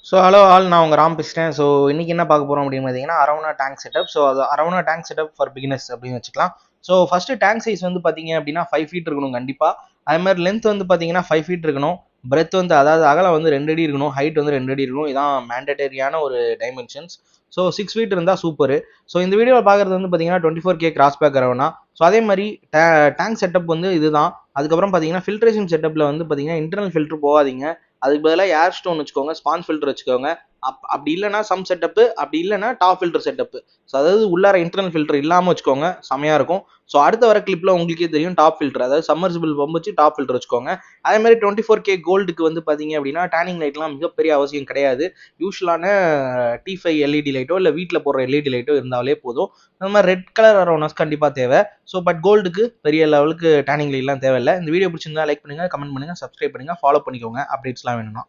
So hello all, நான் உங்கள் ராம் பேசுகிறேன். ஸோ இன்றைக்கி என்ன பார்க்க போகிறோம் அப்படின்னு பார்த்தீங்கன்னா, அரவணா டேங்க் செட்டப். ஸோ அது arowana tank setup for beginners அப்படின்னு வச்சுக்கலாம். ஸோ ஃபஸ்ட்டு டேங்க் சைஸ் வந்து பார்த்தீங்க அப்படின்னா 5 ஃபீட் இருக்கணும் கண்டிப்பாக. அதே மாதிரி லென்த் வந்து பார்த்தீங்கன்னா 5 ஃபீட் இருக்கணும். பிரெத் வந்து அதாவது அகலம் வந்து 2 அடி இருக்கணும். ஹைட் வந்து 2 அடி இருக்கணும். இதான் மேண்டட்டரியான ஒரு டைமென்ஷன்ஸ். ஸோ 6 ஃபீட் இருந்தால் சூப்பர். ஸோ இந்த வீடியோவில் பார்க்குறது வந்து பார்த்தீங்கன்னா 24K cross back arowana. So அதே மாதிரி டேங்க் செட்டப் வந்து இதுதான். அதுக்கப்புறம் பார்த்தீங்கன்னா ஃபில்ட்ரேஷன் செட்டப்பில் வந்து பார்த்தீங்கன்னா இன்டர்னல் ஃபில்டர் போகாதீங்க. அதுக்கு பதிலாக ஏர் ஸ்டோன் வச்சுக்கோங்க, ஸ்பான்ஸ் ஃபில்டர் வச்சுக்கோங்க. அப்படி இல்லைனா சம் செட்டப்பு, அப்படி இல்லைனா டாப் ஃபில்டர் செட்டப்பு. ஸோ அதாவது உள்ளார இன்டர்னல் ஃபில்டர் இல்லாமல் வச்சுக்கோங்க, செமையாக இருக்கும். ஸோ அடுத்த வர கிளிப்பில் உங்களுக்கே தெரியும் டாப் ஃபில்டர், அதாவது சம்மர்சிபிள் பம்ப் வச்சு டாப் ஃபில்டர் வச்சுக்கோங்க. அதே மாதிரி 24K கோல்டுக்கு வந்து பார்த்தீங்க அப்படின்னா டேனிங் லைட்லாம் மிகப்பெரிய அவசியம் கிடையாது. யூஸ்வலான T5 எல்இடி லைட்டோ இல்லை வீட்டில் போடுற எல்இடி லைட்டோ இருந்தாலே போதும். அந்த மாதிரி ரெட் கலர் அரௌனஸ் கண்டிப்பாக தேவை. ஸோ பட் கோல்டுக்கு பெரிய லெவலுக்கு டேனிங் லைட்லாம் தேவையில்லை. இந்த வீடியோ பிடிச்சிருந்தா லைக் பண்ணுங்கள், கமெண்ட் பண்ணுங்கள், சப்ஸ்கிரைப் பண்ணுங்கள், ஃபாலோ பண்ணிக்கோங்க அப்டேட்ஸ்லாம் வேணும்னா.